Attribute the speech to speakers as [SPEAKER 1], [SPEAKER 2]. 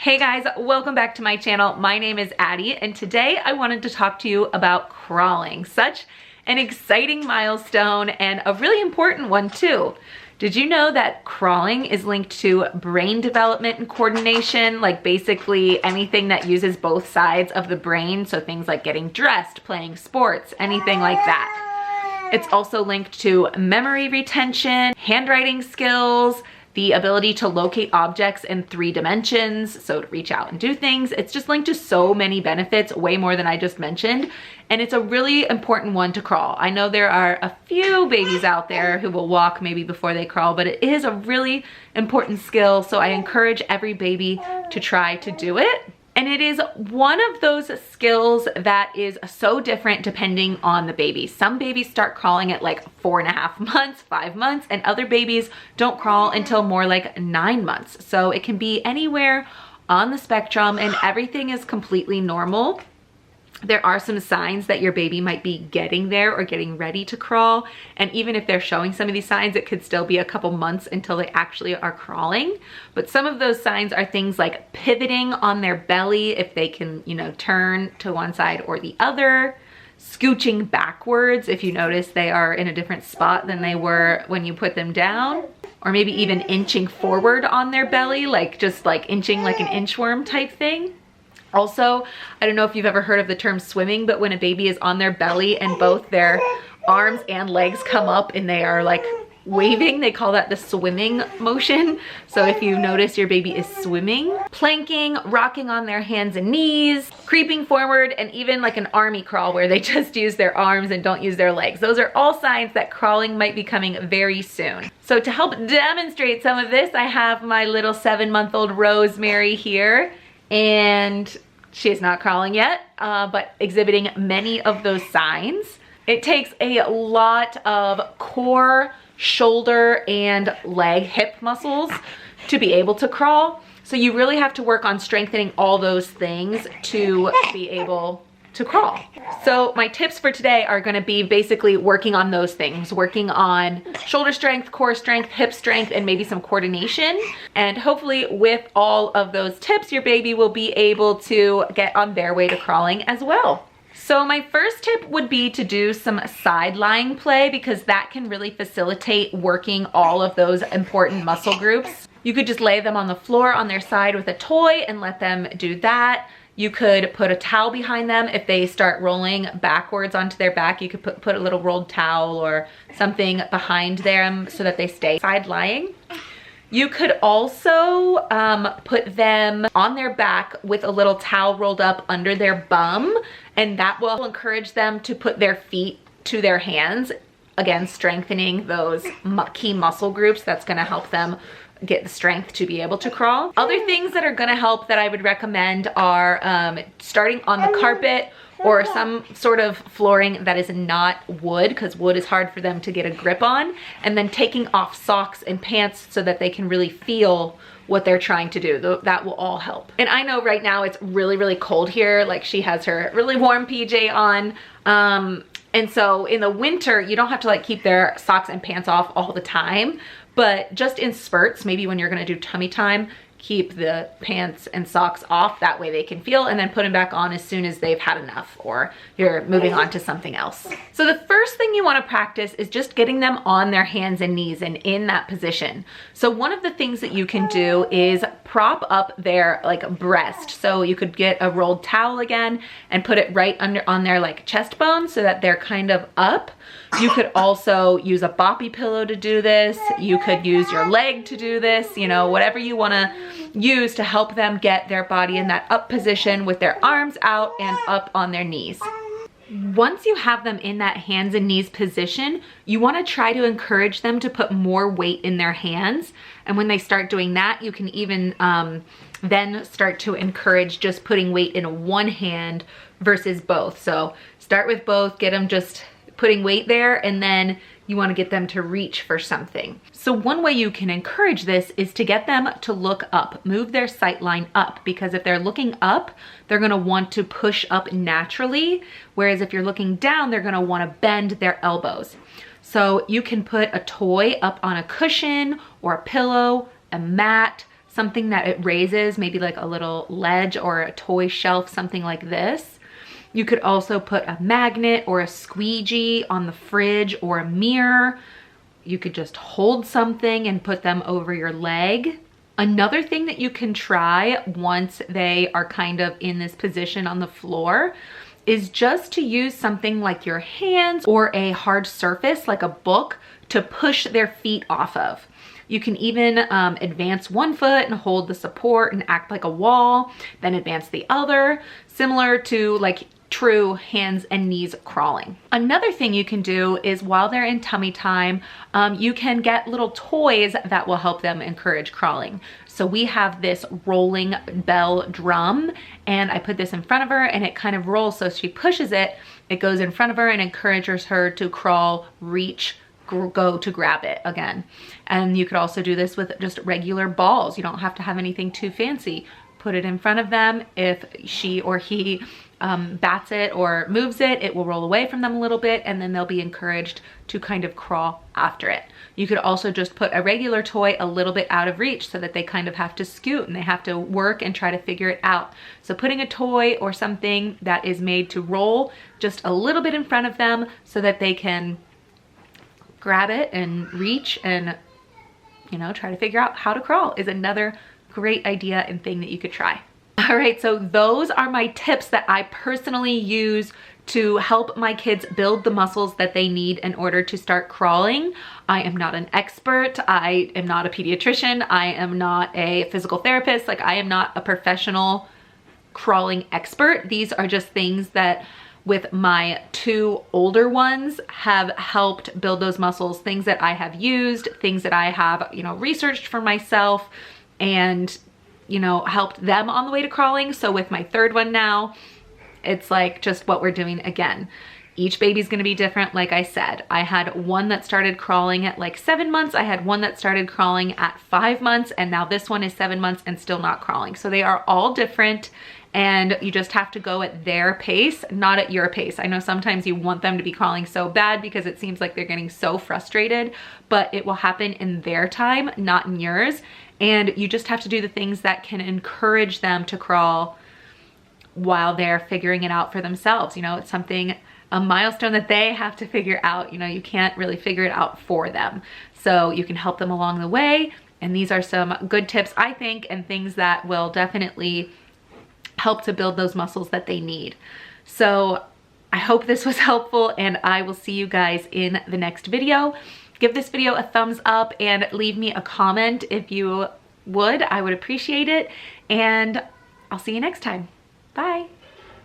[SPEAKER 1] Hey guys, welcome back to my channel. My name is Addie, and today I wanted to talk to you about crawling. Such an exciting milestone and a really important one too. Did you know that crawling is linked to brain development and coordination? Like basically anything that uses both sides of the brain. So things like getting dressed, playing sports, anything like that. It's also linked to memory retention, handwriting skills, the ability to locate objects in 3 dimensions, so to reach out and do things. It's just linked to so many benefits, way more than I just mentioned. And it's a really important one to crawl. I know there are a few babies out there who will walk maybe before they crawl, but it is a really important skill. So I encourage every baby to try to do it. And it is one of those skills that is so different depending on the baby. Some babies start crawling at like 4.5 months, 5 months, and other babies don't crawl until more like 9 months. So it can be anywhere on the spectrum and everything is completely normal. There are some signs that your baby might be getting there or getting ready to crawl. And even if they're showing some of these signs, it could still be a couple months until they actually are crawling. But some of those signs are things like pivoting on their belly, if they can, turn to one side or the other, scooching backwards, if you notice they are in a different spot than they were when you put them down, or maybe even inching forward on their belly, like just like inching like an inchworm type thing. Also, I don't know if you've ever heard of the term swimming, but when a baby is on their belly and both their arms and legs come up and they are like waving, they call that the swimming motion. So if you notice your baby is swimming, planking, rocking on their hands and knees, creeping forward, and even like an army crawl where they just use their arms and don't use their legs. Those are all signs that crawling might be coming very soon. So to help demonstrate some of this, I have my little 7-month-old Rosemary here. And she is not crawling yet, but exhibiting many of those signs. It takes a lot of core, shoulder, and leg, hip muscles to be able to crawl. So you really have to work on strengthening all those things to be able to crawl. So my tips for today are going to be basically working on those things, working on shoulder strength, core strength, hip strength, and maybe some coordination. And hopefully with all of those tips, your baby will be able to get on their way to crawling as well. So my first tip would be to do some side lying play, because that can really facilitate working all of those important muscle groups. You could just lay them on the floor on their side with a toy and let them do that. You could put a towel behind them. If they start rolling backwards onto their back, you could put a little rolled towel or something behind them so that they stay side lying. You could also put them on their back with a little towel rolled up under their bum, and that will encourage them to put their feet to their hands. Again, strengthening those key muscle groups. That's gonna help them get the strength to be able to crawl. Other things that are gonna help that I would recommend are starting on the carpet or some sort of flooring that is not wood, because wood is hard for them to get a grip on, and then taking off socks and pants so that they can really feel what they're trying to do. That will all help. And I know right now it's really, really cold here. Like she has her really warm PJ on. And so in the winter, you don't have to like keep their socks and pants off all the time, but just in spurts, maybe when you're gonna do tummy time, keep the pants and socks off. That way they can feel, and then put them back on as soon as they've had enough or you're moving on to something else. So the first thing you wanna practice is just getting them on their hands and knees and in that position. So one of the things that you can do is prop up their like breast. So you could get a rolled towel again and put it right under on their like chest bone so that they're kind of up. You could also use a boppy pillow to do this. You could use your leg to do this, whatever you wanna use to help them get their body in that up position with their arms out and up on their knees. Once you have them in that hands and knees position, you wanna try to encourage them to put more weight in their hands. And when they start doing that, you can even then start to encourage just putting weight in one hand versus both. So start with both, get them just putting weight there, and then you want to get them to reach for something. So one way you can encourage this is to get them to look up, move their sight line up, because if they're looking up, they're going to want to push up naturally, whereas if you're looking down, they're going to want to bend their elbows. So you can put a toy up on a cushion or a pillow, a mat, something that it raises, maybe like a little ledge or a toy shelf, something like this. You could also put a magnet or a squeegee on the fridge or a mirror. You could just hold something and put them over your leg. Another thing that you can try once they are kind of in this position on the floor is just to use something like your hands or a hard surface like a book to push their feet off of. You can even advance one foot and hold the support and act like a wall, then advance the other, similar to like true hands and knees crawling. Another thing you can do is while they're in tummy time, you can get little toys that will help them encourage crawling. So we have this rolling bell drum, and I put this in front of her and it kind of rolls. So she pushes it, it goes in front of her and encourages her to crawl, reach, go to grab it again. And you could also do this with just regular balls. You don't have to have anything too fancy. Put it in front of them. If she or he bats it or moves it, it will roll away from them a little bit, and then they'll be encouraged to kind of crawl after it. You could also just put a regular toy a little bit out of reach so that they kind of have to scoot and they have to work and try to figure it out. So putting a toy or something that is made to roll just a little bit in front of them so that they can grab it and reach and, you know, try to figure out how to crawl is another great idea and thing that you could try. All right, so those are my tips that I personally use to help my kids build the muscles that they need in order to start crawling. I am not an expert. I am not a pediatrician. I am not a physical therapist. Like, I am not a professional crawling expert. These are just things that with my two older ones have helped build those muscles, things that I have used, things that I have, you know, researched for myself and, you know, helped them on the way to crawling. So with my third one now, it's like just what we're doing again. Each baby's gonna be different. Like I said, I had one that started crawling at like 7 months. I had one that started crawling at 5 months, and now this one is 7 months and still not crawling. So they are all different, and you just have to go at their pace, not at your pace. I know sometimes you want them to be crawling so bad because it seems like they're getting so frustrated, but it will happen in their time, not in yours. And you just have to do the things that can encourage them to crawl while they're figuring it out for themselves. You know, it's something, a milestone that they have to figure out. You know, you can't really figure it out for them. So you can help them along the way. And these are some good tips, I think, and things that will definitely help to build those muscles that they need. So I hope this was helpful, and I will see you guys in the next video. Give this video a thumbs up and leave me a comment if you would. I would appreciate it. And I'll see you next time. Bye.